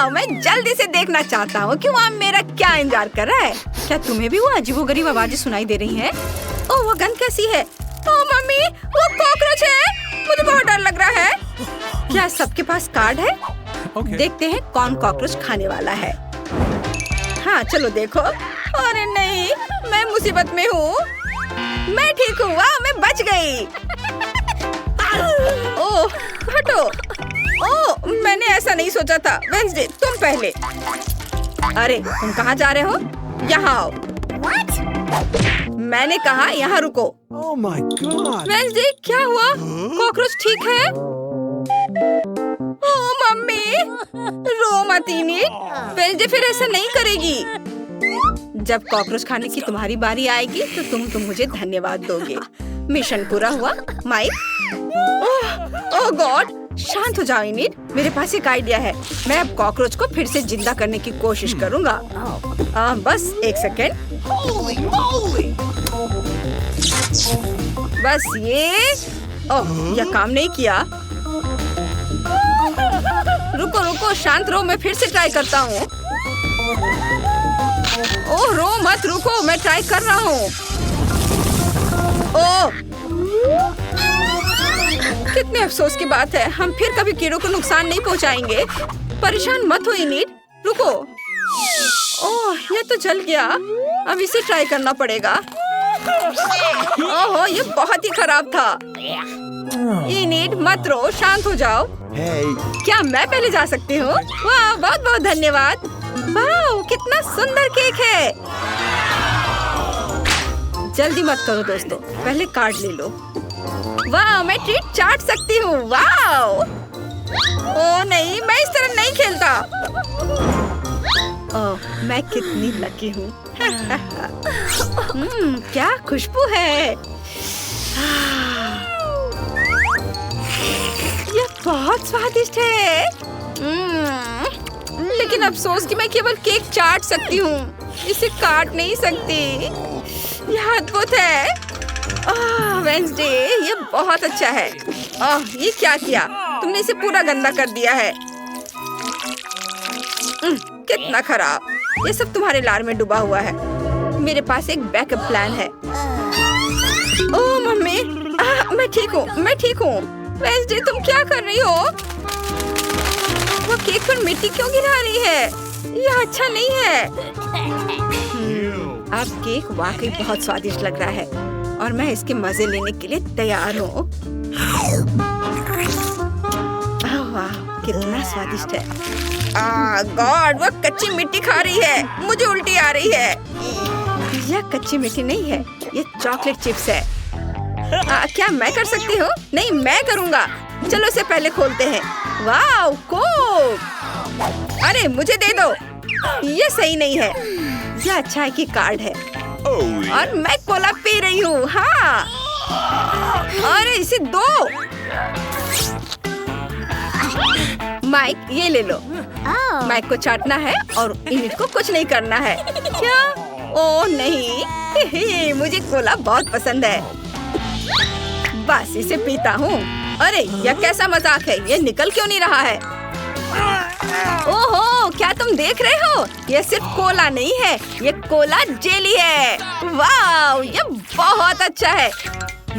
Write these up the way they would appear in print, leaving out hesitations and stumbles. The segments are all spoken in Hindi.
वाह, मैं जल्दी से देखना चाहता हूँ कि वहाँ मेरा क्या इंतजार कर रहा है। क्या तुम्हें भी वो अजीबोगरीब आवाजें सुनाई दे रही हैं? ओह, वो गन कैसी है? ओह मम्मी, वो कॉकरोच है। मुझे बहुत डर लग रहा है। क्या सबके पास कार्ड है? देखते हैं कौन कॉकरोच खाने वाला है। हाँ, चलो देखो। अरे नहीं, मैं मुसीबत में हूँ। मैं ठीक हूँ। वाह, मैं बच गई। ओह, हटो। ओह, मैंने ऐसा नहीं सोचा था। वेंसडे, तुम पहले। अरे, तुम कहाँ जा रहे हो? यहाँ आओ। मैंने कहा यहाँ रुको। Oh my God! वेंसडे, क्या हुआ? कॉकरोच ठीक है? ओह मम्मी, रो मत इनिट। वेंसडे फिर ऐसा नहीं करेगी। जब कॉकरोच खाने की तुम्हारी बारी आएगी तो तुम मुझे धन्यवाद दोगे। मिशन पूरा हुआ। माइक। ओह गॉड, शांत हो जाओ इनिट। मेरे पास एक आइडिया है। मैं अब कॉकरोच को फिर से जिंदा करने की कोशिश करूंगा। बस एक सेकेंड। बस ये। ओह, यह काम नहीं किया। रुको रुको, शांत रहो, मैं फिर से ट्राई करता हूँ। ओह, रो मत, रुको, मैं ट्राई कर रहा हूँ। ओह, कितने अफसोस की बात है। हम फिर कभी कीड़ों को नुकसान नहीं पहुँचाएंगे। परेशान मत हो इनिट, रुको। ओह, ये तो जल गया। अब इसे ट्राई करना पड़ेगा। ओह, ये बहुत ही खराब था। इनिट, मत रो, शांत हो जाओ। Hey! क्या मैं पहले जा सकती हूँ? वाह, बहुत बहुत धन्यवाद। वाह, कितना सुंदर केक है। जल्दी मत करो दोस्तों, पहले कार्ड ले लो। वाह, मैं ट्रीट चाट सकती हूँ। वाह। ओह नहीं, मैं इस तरह नहीं खेलता। ओह, मैं कितनी लकी हूँ। क्या खुशबू है। यह बहुत स्वादिष्ट है। लेकिन अफसोस कि मैं केवल केक चाट सकती हूँ, इसे काट नहीं सकती। यह अद्भुत है। वेंसडे, ये बहुत अच्छा है। ये क्या किया? तुमने इसे पूरा गंदा कर दिया है। कितना खराब। ये सब तुम्हारे लार में डूबा हुआ है। मेरे पास एक बैकअप प्लान है। ओह मम्मी, मैं ठीक हूँ, मैं ठीक हूँ। वेंसडे, तुम क्या कर रही हो? वो केक पर मिट्टी क्यों गिरा रही है? यह अच्छा नहीं है। अब केक वाकई बहुत स्वादिष्ट लग रहा है और मैं इसके मजे लेने के लिए तैयार हूँ। वाह, कितना स्वादिष्ट है। गॉड, वो कच्ची मिट्टी खा रही है। मुझे उल्टी आ रही है। यह कच्ची मिट्टी नहीं है, ये चॉकलेट चिप्स है। क्या मैं कर सकती हूँ? नहीं, मैं करूँगा। चलो इसे पहले खोलते हैं। वाह, कोक। अरे मुझे दे दो। ये सही नहीं है। यह अच्छा है कि कार्ड है। और मैं कोला पी रही हूँ। हाँ, अरे इसे दो। माइक, ये ले लो। माइक को चाटना है और इनिट को कुछ नहीं करना है। क्या? ओह नहीं, मुझे कोला बहुत पसंद है। बस इसे पीता हूँ। अरे यह कैसा मजाक है? ये निकल क्यों नहीं रहा है? ओहो, क्या तुम देख रहे हो? ये सिर्फ कोला नहीं है, ये कोला जेली है। वाह, ये बहुत अच्छा है।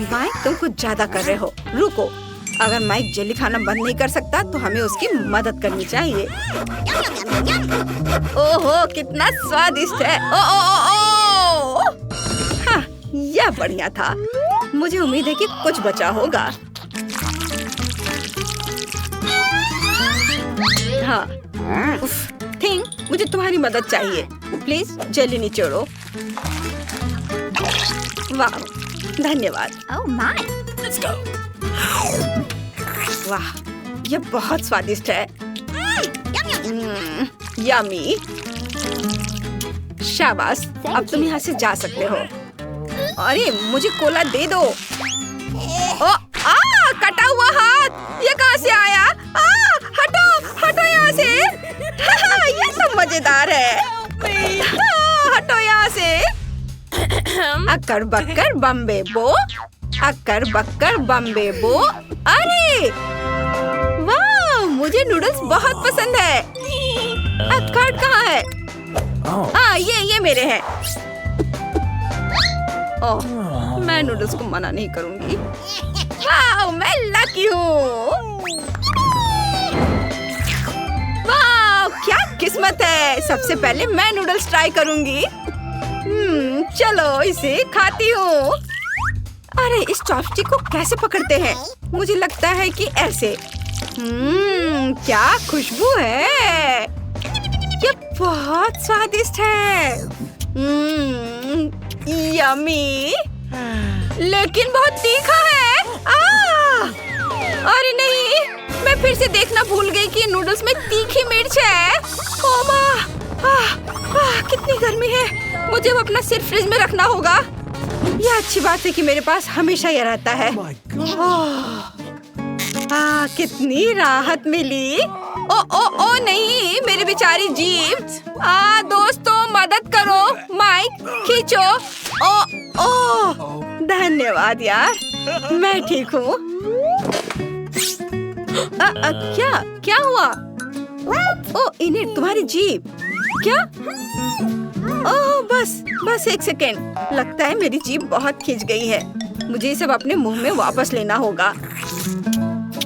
माइक, तुम कुछ ज्यादा कर रहे हो। रुको, अगर माइक जेली खाना बंद नहीं कर सकता तो हमें उसकी मदद करनी चाहिए। ओहो, कितना स्वादिष्ट है। ओ ओ ओ ओ। हाँ, यह बढ़िया था। मुझे उम्मीद है कि कुछ बचा होगा। हाँ, थिंग, मुझे तुम्हारी मदद चाहिए। प्लीज जेली निचोड़ो। वाह, धन्यवाद। Oh my! Let's go! वाह, यह बहुत स्वादिष्ट है। यम्मी। शाबाश, अब तुम यहाँ से जा सकते हो। अरे मुझे कोला दे दो। ओ, कटा हुआ हाथ, ये कहाँ से आया? हटो, हटो यहाँ से। ये सब मजेदार है। हटो यहाँ से। अक्कर बक्कर बम्बे बो, अक्कर बक्कर बम्बे बो। अरे वाह, मुझे नूडल्स बहुत पसंद है। कार्ड कहाँ है? Oh. हाँ, ये मेरे हैं। ओह, मैं नूडल्स को मना नहीं करूंगी। वाह, मैं लकी हूँ। वाह, क्या किस्मत है। सबसे पहले मैं नूडल्स ट्राई करूंगी। चलो इसे खाती हूँ। अरे, इस चॉपस्टिक को कैसे पकड़ते हैं? मुझे लगता है कि ऐसे। क्या खुशबू है। ये बहुत स्वादिष्ट है। यम्मी, लेकिन बहुत तीखा है। अरे नहीं, मैं फिर से देखना भूल गई कि नूडल्स में तीखी मिर्च है। ओ माँ, कितनी गर्मी है। मुझे अब अपना सिर फ्रिज में रखना होगा। यह अच्छी बात है कि मेरे पास हमेशा यह रहता है। Oh my God. कितनी राहत मिली। ओ नहीं, मेरी बेचारी जीभ। दोस्तों मदद करो, माइक खींचो। धन्यवाद यार, मैं ठीक हूँ। क्या हुआ? इन्हें तुम्हारी जीभ क्या? बस एक सेकेंड। लगता है मेरी जीभ बहुत खिंच गई है। मुझे ये सब अपने मुंह में वापस लेना होगा।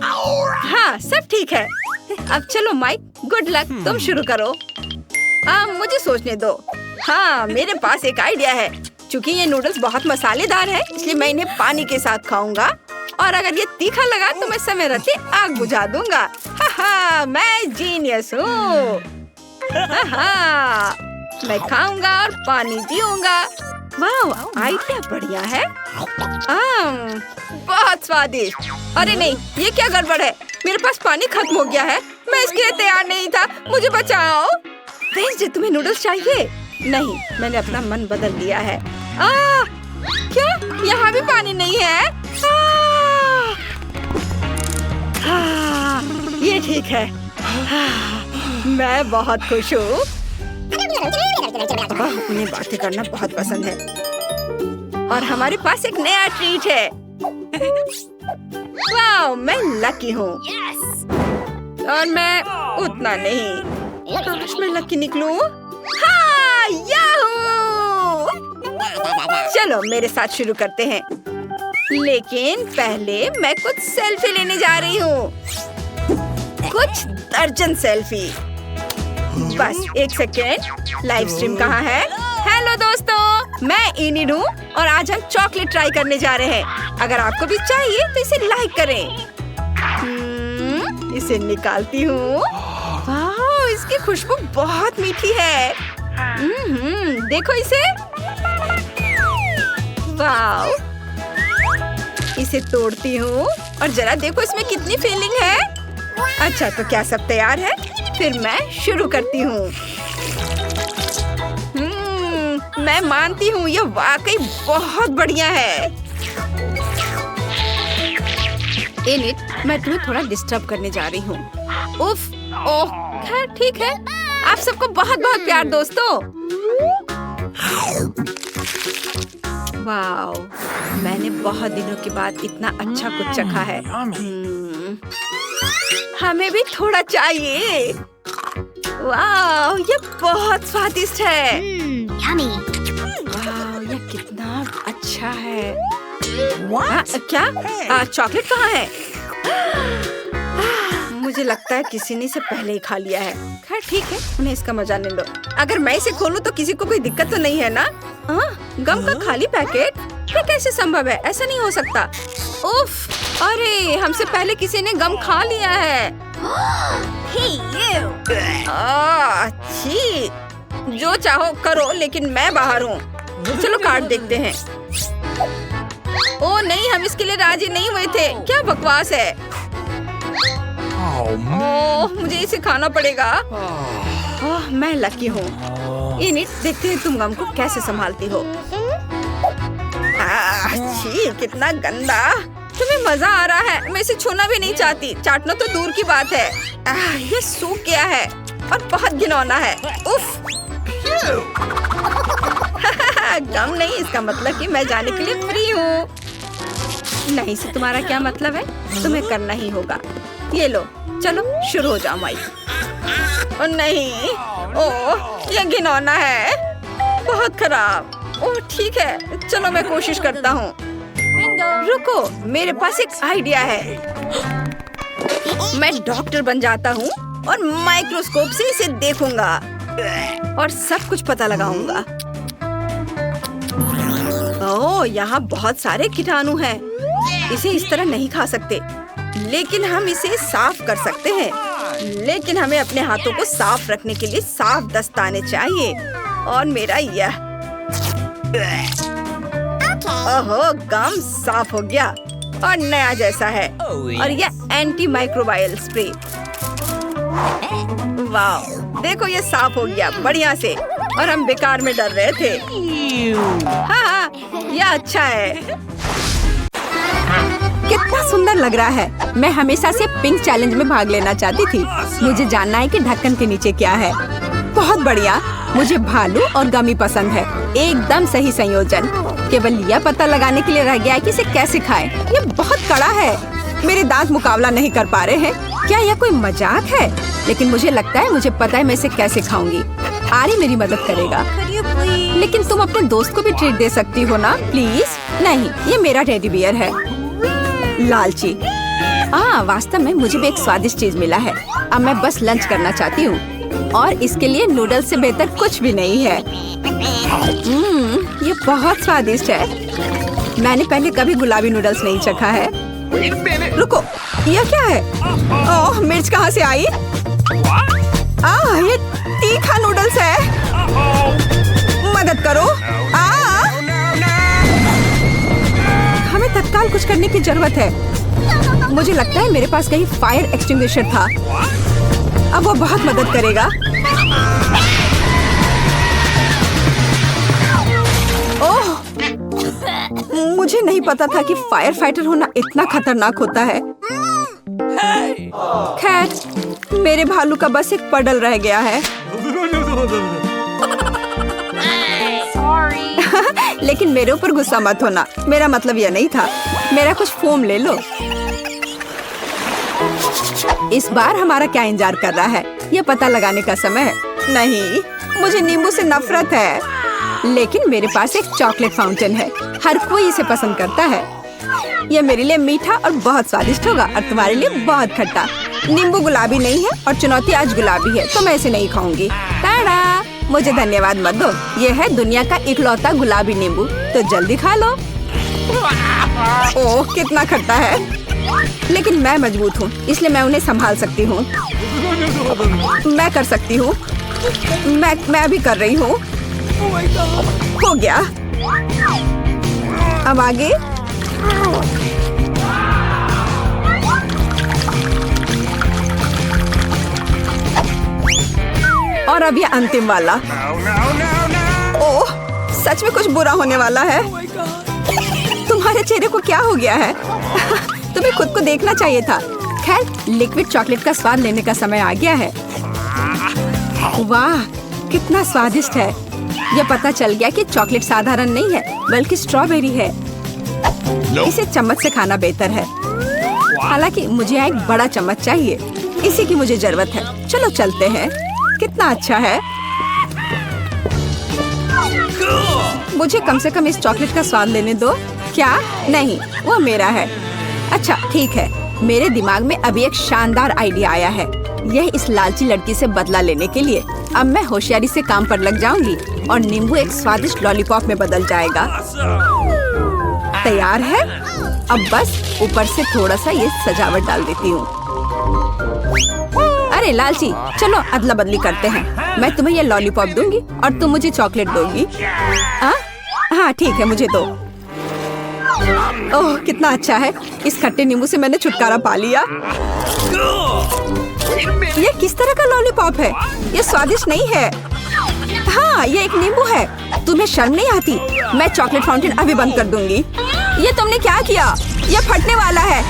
हाँ, सब ठीक है। अब चलो माइक, गुड लक, तुम शुरू करो। मुझे सोचने दो। हाँ, मेरे पास एक आइडिया है। चूंकि ये नूडल्स बहुत मसालेदार है, इसलिए मैं इन्हें पानी के साथ खाऊंगा। और अगर ये तीखा लगा तो मैं समय रहते आग बुझा दूंगा। मैं जीनियस हूँ। मैं खाऊंगा और पानी पीऊंगा। वाह, आइडिया बढ़िया है। बहुत स्वादिष्ट। अरे नहीं, ये क्या गड़बड़ है? मेरे पास पानी खत्म हो गया है। मैं इसके लिए तैयार नहीं था। मुझे बचाओ। वेंसडे, तुम्हें नूडल्स चाहिए? नहीं, मैंने अपना मन बदल लिया है। क्या? यहाँ भी पानी नहीं है? ये ठीक है। मैं बहुत खुश हूँ। उन्हें बातें करना बहुत पसंद है। और हमारे पास एक नया ट्रीट है। वाह, मैं लकी हूँ। और मैं उतना नहीं। काश मैं लकी निकलूं। हाँ, याहू! चलो मेरे साथ शुरू करते हैं। लेकिन पहले मैं कुछ सेल्फी लेने जा रही हूँ। कुछ दर्जन सेल्फी। बस एक सेकेंड, लाइव स्ट्रीम कहाँ है? हेलो दोस्तों, मैं इनिड हूँ और आज हम चॉकलेट ट्राई करने जा रहे हैं। अगर आपको भी चाहिए तो इसे लाइक करें। इसे निकालती हूँ। वाह, इसकी खुशबू बहुत मीठी है। देखो इसे। वाह, इसे तोड़ती हूँ और जरा देखो इसमें कितनी फीलिंग है। अच्छा, तो क्या सब तैयार है? फिर मैं शुरू करती हूँ। मैं मानती हूँ यह वाकई बहुत बढ़िया है। इनिट, मैं तुम्हें थोड़ा डिस्टर्ब करने जा रही हूँ। उफ, ओह, खैर ठीक है। आप सबको बहुत बहुत प्यार दोस्तों। वाओ, मैंने बहुत दिनों के बाद इतना अच्छा कुछ चखा है। हमें भी थोड़ा चाहिए। वाह, ये बहुत स्वादिष्ट है। वाह, ये कितना अच्छा है। क्या? चॉकलेट कहाँ है? मुझे लगता है किसी ने इसे पहले ही खा लिया है। खैर ठीक है, उन्हें इसका मजा लेने दो। अगर मैं इसे खोलूं तो किसी को कोई दिक्कत तो नहीं है ना? गम का खाली पैकेट? ये कैसे संभव है? ऐसा नहीं हो सकता। उफ, अरे हमसे पहले किसी ने गम खा लिया है। अच्छी, जो चाहो करो, लेकिन मैं बाहर हूँ। चलो कार्ड देखते हैं। ओ नहीं, हम इसके लिए राजी नहीं हुए थे। क्या बकवास है। ओह, मुझे इसे खाना पड़ेगा। ओह, मैं लकी हूँ। इनिट, देखते हैं तुम गम को कैसे संभालती हो। छी, कितना गंदा। तुम्हें मजा आ रहा है? मैं इसे छूना भी नहीं चाहती। चाटना तो दूर की बात है। ये सूख गया है और बहुत घिनौना है। उफ। गम नहीं, इसका मतलब कि मैं जाने के लिए फ्री हूँ। नहीं से तुम्हारा क्या मतलब है? तुम्हें करना ही होगा। ये लो, चलो शुरू हो जाओ माइक। नहीं, ओह ये घिनौना है, बहुत खराब। ओह ठीक है, चलो मैं कोशिश करता हूँ। रुको, मेरे पास एक आइडिया है। मैं डॉक्टर बन जाता हूँ और माइक्रोस्कोप से इसे देखूंगा और सब कुछ पता लगाऊंगा। ओह यहाँ बहुत सारे कीटाणु हैं। इसे इस तरह नहीं खा सकते, लेकिन हम इसे साफ कर सकते हैं। लेकिन हमें अपने हाथों को साफ रखने के लिए साफ दस्ताने चाहिए। और मेरा यह ओहो, गम साफ हो गया और नया जैसा है। और यह एंटी माइक्रोबायल स्प्रे। वाह, देखो ये साफ हो गया बढ़िया से। और हम बेकार में डर रहे थे। हाँ, यह अच्छा है। कितना सुंदर लग रहा है। मैं हमेशा से पिंक चैलेंज में भाग लेना चाहती थी। मुझे जानना है कि ढक्कन के नीचे क्या है। बहुत बढ़िया, मुझे भालू और गमी पसंद है। एकदम सही संयोजन। केवल यह पता लगाने के लिए रह गया है कि इसे कैसे खाएं। ये बहुत कड़ा है। मेरे दांत मुकाबला नहीं कर पा रहे हैं। क्या यह कोई मजाक है? लेकिन मुझे लगता है मुझे पता है मैं इसे कैसे खाऊंगी। आरी मेरी मदद करेगा। लेकिन तुम अपने दोस्त को भी ट्रीट दे सकती हो ना, प्लीज। नहीं, ये मेरा टेडी बियर है। लालची। वास्तव में मुझे भी एक स्वादिष्ट चीज मिला है। अब मैं बस लंच करना चाहती हूँ और इसके लिए नूडल्स से बेहतर कुछ भी नहीं है। ये बहुत स्वादिष्ट है। मैंने पहले कभी गुलाबी नूडल्स नहीं चखा है। रुको, यह क्या है? ओह, मिर्च कहाँ से आई? ये तीखा नूडल्स है। मदद करो। हमें तत्काल कुछ करने की जरूरत है। मुझे लगता है मेरे पास कहीं फायर एक्सटिंग्विशर था। अब वो बहुत मदद करेगा। ओह, मुझे नहीं पता था कि फायर फाइटर होना इतना खतरनाक होता है। खैर, मेरे भालू का बस एक पडल रह गया है। लेकिन मेरे ऊपर गुस्सा मत होना। मेरा मतलब यह नहीं था। मेरा कुछ फोम ले लो। इस बार हमारा क्या इंतजार कर रहा है? यह पता लगाने का समय है। नहीं, मुझे नींबू से नफरत है। लेकिन मेरे पास एक चॉकलेट फाउंटेन है। हर कोई इसे पसंद करता है। यह मेरे लिए मीठा और बहुत स्वादिष्ट होगा और तुम्हारे लिए बहुत खट्टा। नींबू गुलाबी नहीं है और चुनौती आज गुलाबी है, तो मैं इसे नहीं खाऊंगी। टाडा! मुझे धन्यवाद मत दो। यह है दुनिया का इकलौता गुलाबी नींबू, तो जल्दी खा लो। ओह, कितना खट्टा है। लेकिन मैं मजबूत हूँ, इसलिए मैं उन्हें संभाल सकती हूँ। मैं कर सकती हूँ। मैं अभी कर रही हूँ। हो गया। अब आगे। और अब ये अंतिम वाला। ओह, सच में कुछ बुरा होने वाला है। तुम्हारे चेहरे को क्या हो गया है? तुम्हें खुद को देखना चाहिए था। खैर, लिक्विड चॉकलेट का स्वाद लेने का समय आ गया है। वाह, कितना स्वादिष्ट है। यह पता चल गया कि चॉकलेट साधारण नहीं है, बल्कि स्ट्रॉबेरी है। इसे चम्मच से खाना बेहतर है। हालांकि मुझे एक बड़ा चम्मच चाहिए। इसी की मुझे जरूरत है। चलो चलते हैं। कितना अच्छा है। मुझे कम से कम इस चॉकलेट का स्वाद लेने दो। क्या? नहीं, वो मेरा है। अच्छा ठीक है। मेरे दिमाग में अभी एक शानदार आइडिया आया है। यह इस लालची लड़की से बदला लेने के लिए। अब मैं होशियारी से काम पर लग जाऊंगी और नींबू एक स्वादिष्ट लॉलीपॉप में बदल जाएगा। तैयार है। अब बस ऊपर से थोड़ा सा ये सजावट डाल देती हूँ। अरे लालची, चलो अदला बदली करते हैं। मैं तुम्हें ये लॉलीपॉप दूंगी और तुम मुझे चॉकलेट दोगी। हाँ ठीक है, मुझे दो। ओह, कितना अच्छा है। इस खट्टे नींबू से मैंने छुटकारा पा लिया। ये किस तरह का लॉलीपॉप है? ये स्वादिष्ट नहीं है। हाँ, ये एक नींबू है। तुम्हें शर्म नहीं आती? मैं चॉकलेट फाउंटेन अभी बंद कर दूंगी। ये तुमने क्या किया? ये फटने वाला है।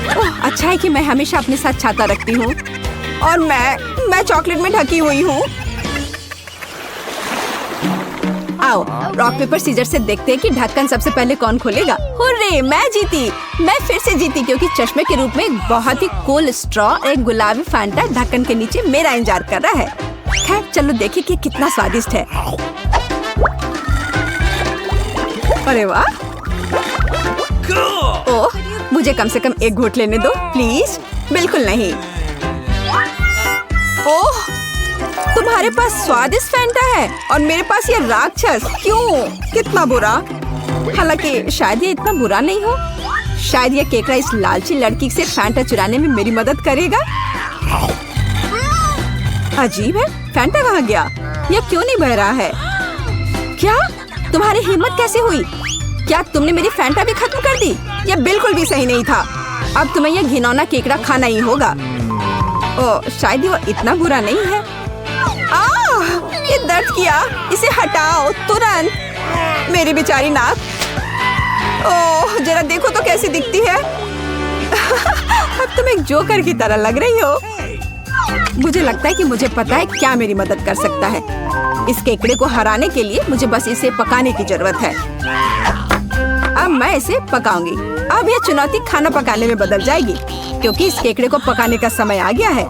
ओह, अच्छा है कि मैं हमेशा अपने साथ छाता रखती हूँ और मैं चॉकलेट में ढकी हुई हूँ। आओ रॉक पेपर सीजर से देखते हैं कि ढक्कन सबसे पहले कौन खोलेगा। हुर्रे, मैं जीती। मैं फिर से जीती क्योंकि चश्मे के रूप में एक बहुत ही कूल स्ट्रॉ और एक गुलाबी फैंटा ढक्कन के नीचे मेरा इंतजार कर रहा है। खैर चलो देखिए कि कितना स्वादिष्ट है। अरे वाह, ओह मुझे कम से कम एक घूंट लेने दो प्लीज। बिल्कुल नहीं। ओह, तुम्हारे पास स्वादिष्ट फैंटा है और मेरे पास ये राक्षस। क्यों? कितना बुरा। हालांकि शायद ये इतना बुरा नहीं हो। शायद ये केकड़ा इस लालची लड़की से फैंटा चुराने में मेरी मदद करेगा। अजीब है, फैंटा कहाँ गया? ये क्यों नहीं बह रहा है? क्या तुम्हारी हिम्मत कैसे हुई? क्या तुमने मेरी फैंटा भी खत्म कर दी? यह बिल्कुल भी सही नहीं था। अब तुम्हें यह घिनौना केकड़ा खाना ही होगा। ओह, शायद वो इतना बुरा नहीं है। ये दर्द किया, इसे हटाओ तुरंत। मेरी बेचारी नाक। ओह, जरा देखो तो कैसी दिखती है। अब तुम एक जोकर की तरह लग रही हो। मुझे लगता है कि मुझे पता है क्या मेरी मदद कर सकता है। इस केकड़े को हराने के लिए मुझे बस इसे पकाने की जरूरत है। अब मैं इसे पकाऊंगी। अब यह चुनौती खाना पकाने में बदल जाएगी क्योंकि इस केकड़े को पकाने का समय आ गया है।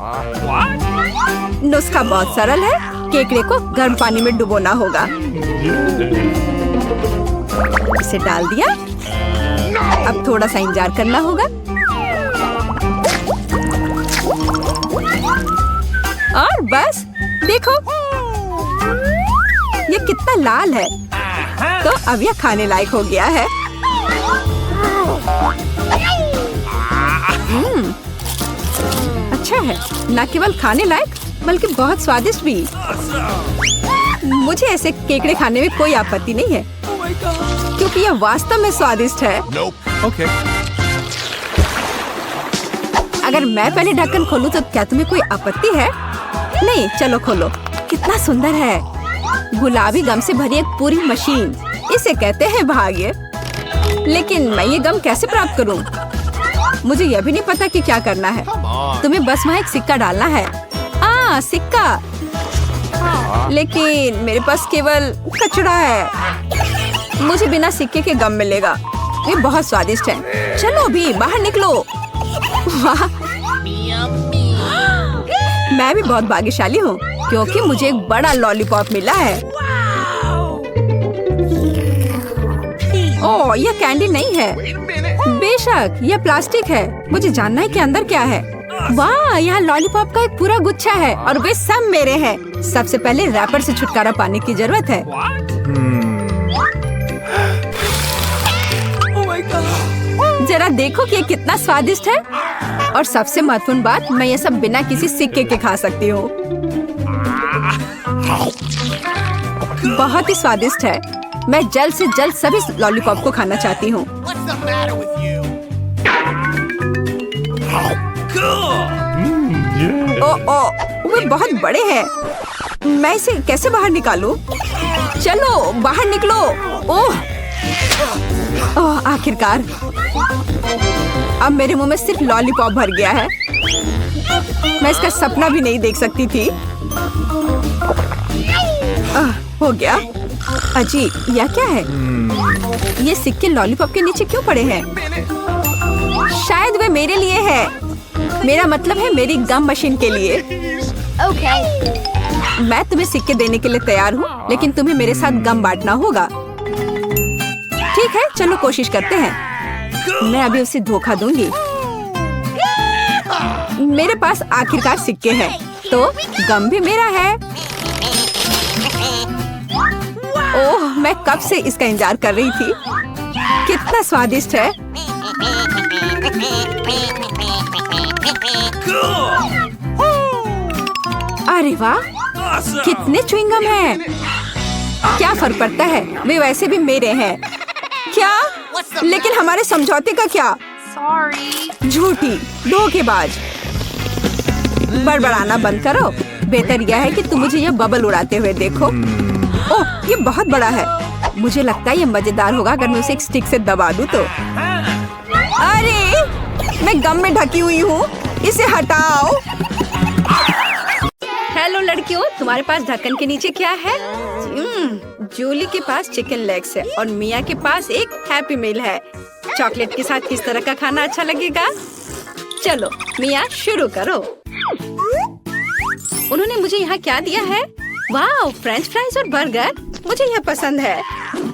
नुस्खा बहुत सरल है। केकड़े को गर्म पानी में डुबोना होगा। इसे डाल दिया। अब थोड़ा सा इंतजार करना होगा। और बस देखो, ये कितना लाल है। तो अब यह खाने लायक हो गया है। अच्छा है, न केवल खाने लायक बल्कि बहुत स्वादिष्ट भी। मुझे ऐसे केकड़े खाने में कोई आपत्ति नहीं है क्योंकि यह वास्तव में स्वादिष्ट है। Okay. अगर मैं पहले ढक्कन खोलूं तो क्या तुम्हें कोई आपत्ति है? नहीं, चलो खोलो। कितना सुंदर है। गुलाबी गम से भरी एक पूरी मशीन। इसे कहते हैं भाग्य। लेकिन मैं ये गम कैसे प्राप्त करूं? मुझे यह भी नहीं पता कि क्या करना है। तुम्हें बस वहाँ एक सिक्का डालना है। सिक्का। लेकिन मेरे पास केवल कचड़ा है। मुझे बिना सिक्के के गम मिलेगा। ये बहुत स्वादिष्ट है। चलो भी बाहर निकलो। वाह, मैं भी बहुत भाग्यशाली हूँ क्योंकि मुझे एक बड़ा लॉलीपॉप मिला है। ओह, यह कैंडी नहीं है। बेशक यह प्लास्टिक है। मुझे जानना है कि अंदर क्या है। वाह, यहाँ लॉलीपॉप का एक पूरा गुच्छा है और वे सब मेरे हैं। सबसे पहले रैपर से छुटकारा पाने की जरूरत है। जरा देखो कि ये कितना स्वादिष्ट है। और सबसे महत्वपूर्ण बात, मैं ये सब बिना किसी सिक्के के खा सकती हूँ। बहुत ही स्वादिष्ट है। मैं जल्द से जल्द सभी लॉलीपॉप को खाना चाहती हूँ। वे बहुत बड़े हैं। मैं इसे कैसे बाहर निकालूं? चलो बाहर निकलो। ओह, आखिरकार। अब मेरे मुंह में सिर्फ लॉलीपॉप भर गया है। मैं इसका सपना भी नहीं देख सकती थी। हो गया। अजी, यह क्या है? ये सिक्के लॉलीपॉप के नीचे क्यों पड़े हैं? शायद वे मेरे लिए है। मेरा मतलब है मेरी गम मशीन के लिए। मैं तुम्हें सिक्के देने के लिए तैयार हूँ, लेकिन तुम्हें मेरे साथ गम बांटना होगा। ठीक है, चलो कोशिश करते हैं। मैं अभी उसे धोखा दूंगी। मेरे पास आखिरकार सिक्के हैं, तो गम भी मेरा है। ओह, मैं कब से इसका इंतजार कर रही थी। कितना स्वादिष्ट है। अरे वाह, कितने च्युइंगम हैं। क्या फर्क पड़ता है, वे वैसे भी मेरे हैं। क्या? लेकिन हमारे समझौते का क्या? झूठी, धोखेबाज। बड़बड़ाना बंद करो। बेहतर यह है कि तुम मुझे यह बबल उड़ाते हुए देखो। ओह, ये बहुत बड़ा है। मुझे लगता है ये मजेदार होगा अगर मैं उसे एक स्टिक से दबा दूं तो। अरे, मैं गम में ढकी हुई हूँ। इसे हटाओ। हेलो लड़कियों, तुम्हारे पास ढक्कन के नीचे क्या है? जूली के पास चिकन लेग्स है और मिया के पास एक हैप्पी मील है। चॉकलेट के साथ किस तरह का खाना अच्छा लगेगा? चलो मिया शुरू करो। उन्होंने मुझे यहाँ क्या दिया है? वाह, फ्रेंच फ्राइज और बर्गर, मुझे यह पसंद है।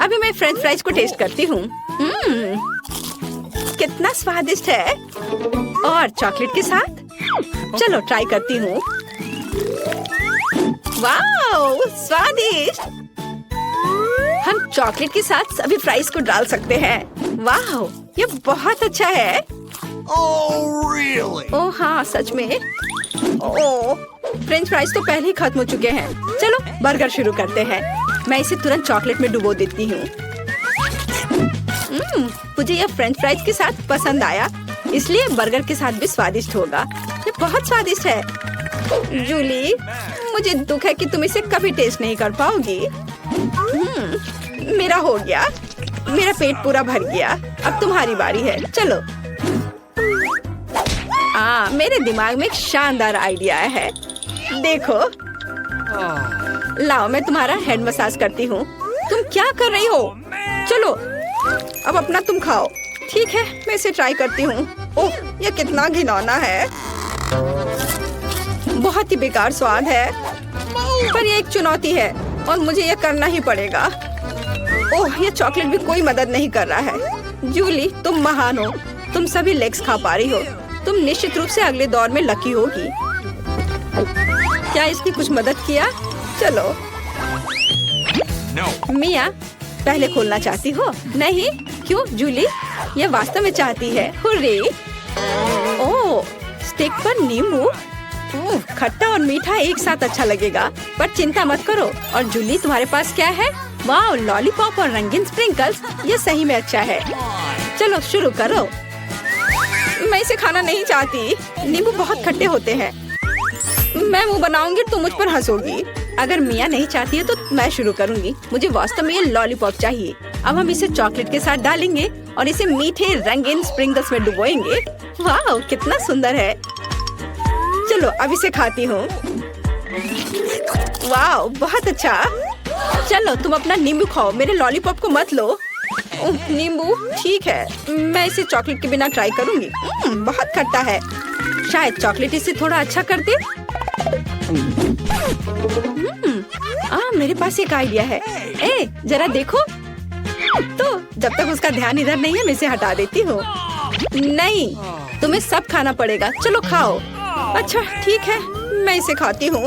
अभी मैं फ्रेंच फ्राइज को टेस्ट करती हूँ। कितना स्वादिष्ट है। और चॉकलेट के साथ चलो ट्राई करती हूँ। वाह, स्वादिष्ट। हम चॉकलेट के साथ सभी फ्राइज को डाल सकते हैं। वाह, ये बहुत अच्छा है। Oh, really? ओह हाँ, सच में। ओह, फ्रेंच फ्राइज तो पहले ही खत्म हो चुके हैं। चलो बर्गर शुरू करते हैं। मैं इसे तुरंत चॉकलेट में डुबो देती हूँ। मुझे यह फ्रेंच फ्राइज के साथ पसंद आया, इसलिए बर्गर के साथ भी स्वादिष्ट होगा। ये बहुत स्वादिष्ट है। जूली, मुझे दुख है कि तुम इसे कभी टेस्ट नहीं कर पाओगी। मेरा हो गया, मेरा पेट पूरा भर गया। अब तुम्हारी बारी है। चलो। मेरे दिमाग में एक शानदार आइडिया है। देखो, लाओ मैं तुम्हारा हेड मसाज करती हूँ। तुम क्या कर रही हो? चलो अब अपना तुम खाओ। ठीक है, मैं इसे ट्राई करती हूँ। ओह, यह कितना घिनौना है। बहुत ही बेकार स्वाद है, पर यह एक चुनौती है और मुझे यह करना ही पड़ेगा। ओह, यह चॉकलेट भी कोई मदद नहीं कर रहा है। जूली, तुम महान हो। तुम सभी लेग्स खा पा रही हो। तुम निश्चित रूप से अगले दौर में लकी होगी। क्या इसकी कुछ मदद किया? चलो। No. मिया, पहले खोलना चाहती हो? नहीं, क्यों जूली? यह वास्तव में चाहती है। हुर्रे! ओह, स्टिक पर नींबू। खट्टा और मीठा एक साथ अच्छा लगेगा, पर चिंता मत करो। और जूली, तुम्हारे पास क्या है? वाह, लॉलीपॉप और रंगीन स्प्रिंकल्स। ये सही में अच्छा है। चलो शुरू करो। मैं इसे खाना नहीं चाहती। नींबू बहुत खट्टे होते हैं। मैं मुंह बनाऊंगी, तुम मुझ पर हंसोगी। अगर मिया नहीं चाहती है तो मैं शुरू करूंगी। मुझे वास्तव में ये लॉलीपॉप चाहिए। अब हम इसे चॉकलेट के साथ डालेंगे और इसे मीठे रंगीन स्प्रिंकल्स में डुबोएंगे। वाह, कितना सुंदर है। चलो अब इसे खाती हूँ। वाह, बहुत अच्छा। चलो तुम अपना नींबू खाओ, मेरे लॉलीपॉप को मत लो। नींबू ठीक है, मैं इसे चॉकलेट के बिना ट्राई करूंगी। बहुत खट्टा है। शायद चॉकलेट इसे थोड़ा अच्छा कर दे। मेरे पास एक आइडिया है। जरा देखो। तो जब तक उसका ध्यान इधर नहीं है, मैं इसे हटा देती हूँ। नहीं, तुम्हें सब खाना पड़ेगा। चलो खाओ। अच्छा ठीक है, मैं इसे खाती हूँ।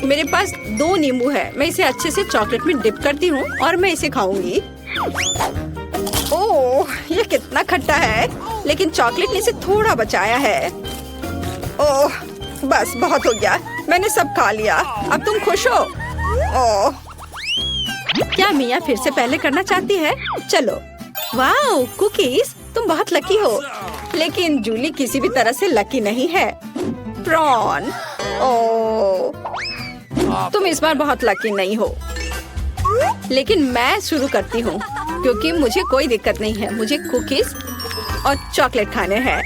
मेरे पास 2 नींबू है। मैं इसे अच्छे से चॉकलेट में डिप करती हूँ और मैं इसे खाऊंगी। ओह, ये कितना खट्टा है, लेकिन चॉकलेट ने इसे थोड़ा बचाया है। ओह, बस बहुत हो गया। मैंने सब खा लिया। अब तुम खुश हो? ओह, क्या मिया फिर से पहले करना चाहती है? चलो। वाह, कुकीज, तुम बहुत लकी हो। लेकिन जूली किसी भी तरह से लकी नहीं है। प्रॉन, ओह, तुम इस बार बहुत लकी नहीं हो। लेकिन मैं शुरू करती हूँ क्योंकि मुझे कोई दिक्कत नहीं है। मुझे कुकीज और चॉकलेट खाने हैं।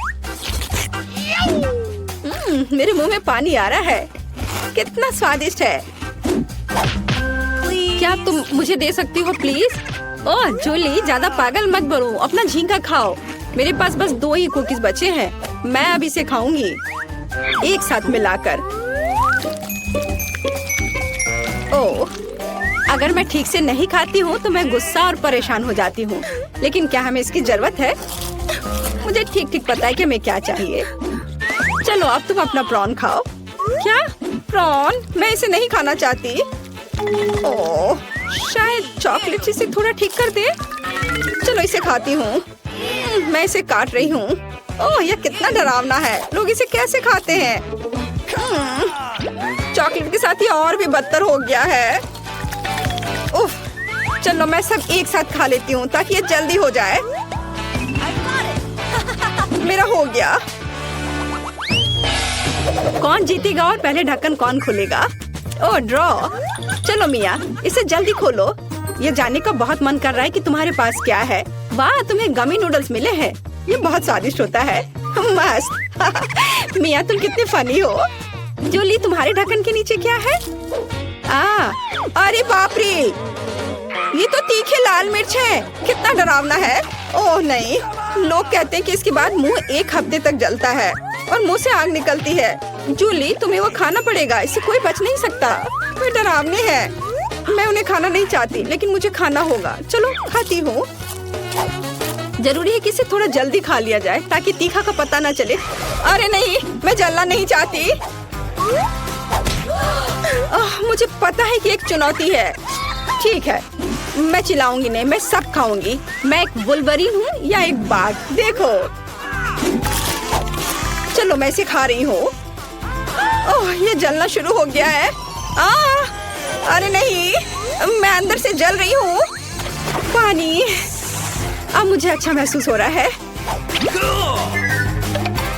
मेरे मुंह में पानी आ रहा है। कितना स्वादिष्ट है। क्या तुम मुझे दे सकती हो प्लीज? ओह जूली, ज्यादा पागल मत बनो। अपना झींगा खाओ। मेरे पास बस 2 ही कुकीज बचे हैं। मैं अब इसे खाऊंगी एक साथ मिलाकर। ओह, अगर मैं ठीक से नहीं खाती हूँ तो मैं गुस्सा और परेशान हो जाती हूँ। लेकिन क्या हमें इसकी जरूरत है? मुझे ठीक ठीक पता है कि हमें क्या चाहिए। चलो अब तुम अपना प्रॉन खाओ। क्या प्रॉन? मैं इसे नहीं खाना चाहती। ओह, शायद चॉकलेट इसे थोड़ा ठीक कर दे। चलो इसे खाती हूँ। मैं इसे काट रही हूँ। ओह, यह कितना डरावना है। लोग इसे कैसे खाते हैं? चॉकलेट के साथ ये और भी बदतर हो गया है। उफ, चलो मैं सब एक साथ खा लेती हूँ ताकि ये जल्दी हो जाए। मेरा हो गया। कौन जीतेगा और पहले ढक्कन कौन खोलेगा? ओह, ड्रॉ। चलो मिया, इसे जल्दी खोलो। ये जानने का बहुत मन कर रहा है कि तुम्हारे पास क्या है। वाह, तुम्हें गमी नूडल्स मिले हैं। ये बहुत स्वादिष्ट होता है। मस्त। मिया, तुम कितने फनी हो। जूली, तुम्हारे ढक्कन के नीचे क्या है? अरे बाप रे, ये तो तीखे लाल मिर्च है। कितना डरावना है। ओह नहीं, लोग कहते हैं कि इसके बाद मुंह 1 हफ्ते तक जलता है और मुंह से आग निकलती है। जूली, तुम्हें वो खाना पड़ेगा, इससे कोई बच नहीं सकता। वे डरावने हैं। मैं उन्हें खाना नहीं चाहती, लेकिन मुझे खाना होगा। चलो खाती हूँ। जरूरी है कि इसे थोड़ा जल्दी खा लिया जाए ताकि तीखा का पता ना चले। अरे नहीं, मैं जलना नहीं चाहती। मुझे पता है कि एक चुनौती है। ठीक है, मैं चिल्लाऊंगी नहीं, मैं सब खाऊंगी। मैं एक वुल्वरीन हूँ या एक बाघ, देखो। चलो मैं इसे खा रही हूँ। ओह, ये जलना शुरू हो गया है। अरे नहीं, मैं अंदर से जल रही हूँ। पानी। अब मुझे अच्छा महसूस हो रहा है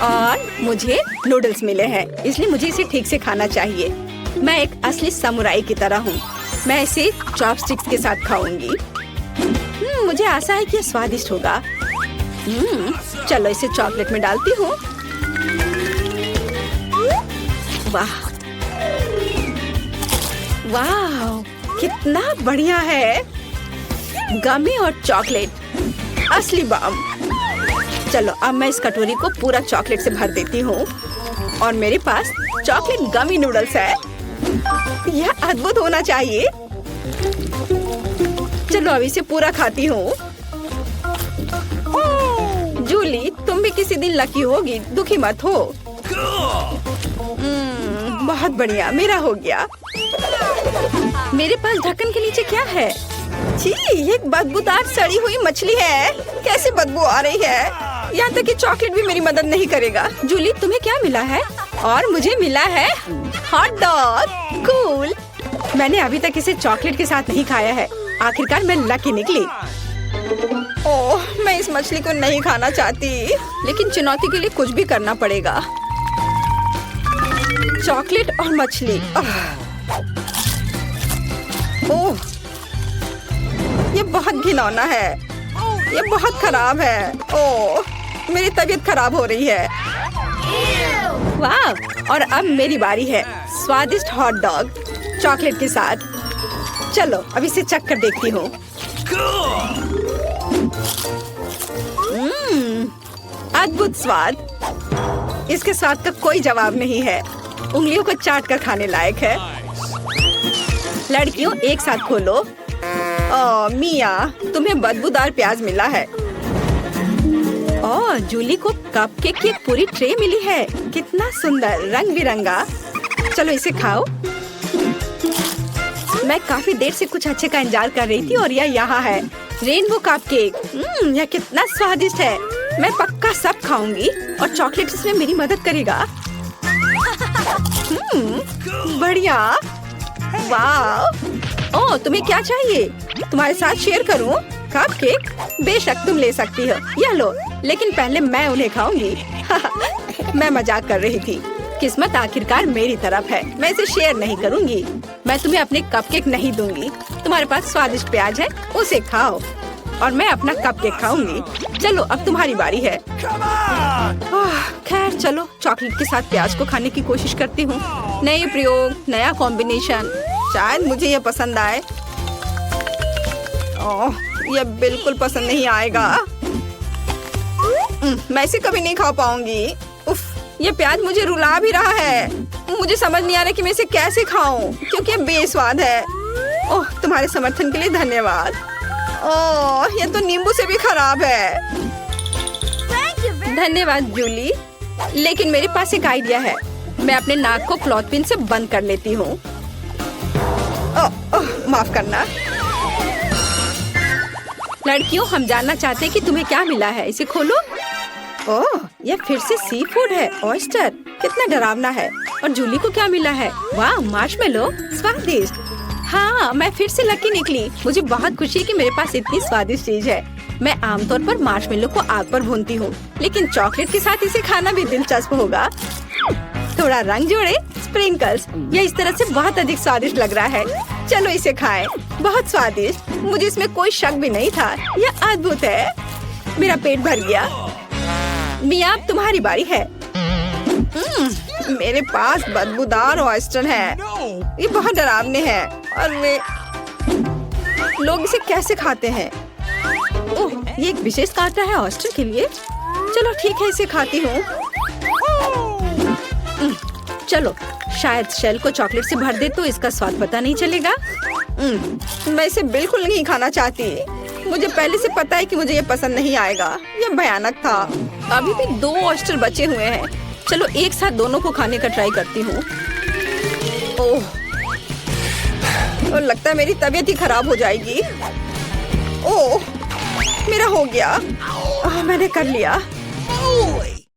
और मुझे नूडल्स मिले हैं, इसलिए मुझे इसे ठीक से खाना चाहिए। मैं एक असली समुराई की तरह हूँ। मैं इसे चॉपस्टिक्स के साथ खाऊंगी। मुझे आशा है कि यह स्वादिष्ट होगा। चलो इसे चॉकलेट में डालती हूँ। वाह वाह, कितना बढ़िया है। गमी और चॉकलेट, असली बम। चलो अब मैं इस कटोरी को पूरा चॉकलेट से भर देती हूँ और मेरे पास चॉकलेट गमी नूडल्स है। यह अद्भुत होना चाहिए। चलो अब इसे पूरा खाती हूँ। जूली, तुम भी किसी दिन लकी होगी, दुखी मत हो। बहुत बढ़िया, मेरा हो गया। मेरे पास ढक्कन के नीचे क्या है? छी, एक बदबूदार सड़ी हुई मछली है। कैसे बदबू आ रही है। यहाँ तक कि चॉकलेट भी मेरी मदद नहीं करेगा। जूली, तुम्हें क्या मिला है? और मुझे मिला है हॉट डॉग। कूल। मैंने अभी तक इसे चॉकलेट के साथ नहीं खाया है। आखिरकार मैं लकी निकली। ओह, मैं इस मछली को नहीं खाना चाहती, लेकिन चुनौती के लिए कुछ भी करना पड़ेगा। चॉकलेट और मछली। ओह, ये बहुत घिनौना है। ये बहुत खराब है। ओह, मेरी तबीयत खराब हो रही है। वाह, और अब मेरी बारी है। स्वादिष्ट हॉट डॉग चॉकलेट के साथ। चलो अब इसे चख कर देखती हूँ। अद्भुत स्वाद। इसके स्वाद का कोई जवाब नहीं है। उंगलियों को चाट कर खाने लायक है। लड़कियों, एक साथ खोलो। ओह मिया, तुम्हें बदबूदार प्याज मिला है। ओह, जूली को कपकेक की एक पूरी ट्रे मिली है। कितना सुंदर, रंग बिरंगा। चलो इसे खाओ। मैं काफी देर से कुछ अच्छे का इंतजार कर रही थी और यह यहाँ है, रेनबो कपकेक। यह कितना स्वादिष्ट है। मैं पक्का सब खाऊंगी और चॉकलेट इसमें मेरी मदद करेगा। बढ़िया। वाह। ओह, तुम्हें क्या चाहिए? तुम्हारे साथ शेयर करूं? कपकेक? बेशक तुम ले सकती हो। यह लो, लेकिन पहले मैं उन्हें खाऊंगी। मैं मजाक कर रही थी। किस्मत आखिरकार मेरी तरफ है। मैं इसे शेयर नहीं करूंगी। मैं तुम्हें अपने कपकेक नहीं दूंगी। तुम्हारे पास स्वादिष्ट प्याज है, उसे खाओ और मैं अपना कपकेक खाऊंगी। चलो अब तुम्हारी बारी है। खैर चलो, चॉकलेट के साथ प्याज को खाने की कोशिश करती हूँ। नए प्रयोग, नया कॉम्बिनेशन। शायद मुझे यह पसंद आए। ओह, यह बिल्कुल पसंद नहीं आएगा। मैं इसे कभी नहीं खा पाऊंगी। उफ, ये प्याज मुझे रुला भी रहा है। मुझे समझ नहीं आ रहा कि मैं इसे कैसे खाऊं, क्योंकि ये बेस्वाद है। ओह, तुम्हारे समर्थन के लिए धन्यवाद। ओह, ये तो नींबू से भी खराब है। धन्यवाद जूली, लेकिन मेरे पास एक आइडिया है। मैं अपने नाक को क्लॉथ पिन से बंद कर लेती हूँ। माफ करना। लड़कियों, हम जानना चाहते हैं कि तुम्हें क्या मिला है। इसे खोलो। ओह, यह फिर से सी फूड है, ऑयस्टर। कितना डरावना है। और जूली को क्या मिला है? वाह, मार्शमेलो, स्वादिष्ट। हाँ, मैं फिर से लकी निकली। मुझे बहुत खुशी है कि मेरे पास इतनी स्वादिष्ट चीज है। मैं आमतौर पर मार्शमेलो को आग पर भूनती हूँ, लेकिन चॉकलेट के साथ इसे खाना भी दिलचस्प होगा। थोड़ा रंग जोड़े, स्प्रिंकल्स। यह इस तरह से बहुत अधिक स्वादिष्ट लग रहा है। चलो इसे खाएं। बहुत स्वादिष्ट। मुझे इसमें कोई शक भी नहीं था। यह अद्भुत है। मेरा पेट भर गया। मिया, अब तुम्हारी बारी है। मेरे पास बदबूदार ऑयस्टर है। ये बहुत डरावने हैं और वे लोग इसे कैसे खाते हैं? ओह, ये एक विशेष कांटा है ऑस्टर के लिए। चलो ठीक है, इसे खाती हूँ। चलो, शायद शेल को चॉकलेट से भर दे तो इसका स्वाद पता नहीं चलेगा। मैं इसे बिल्कुल नहीं खाना चाहती। मुझे पहले से पता है कि मुझे ये पसंद नहीं आएगा। ये भयानक था। अभी भी 2 ऑस्टर बचे हुए हैं। चलो एक साथ दोनों को खाने का ट्राई करती हूँ। ओह, और लगता है मेरी तबीयत ही खराब हो जाएगी। ओह, मेरा हो गया। मैंने कर लिया। Holy!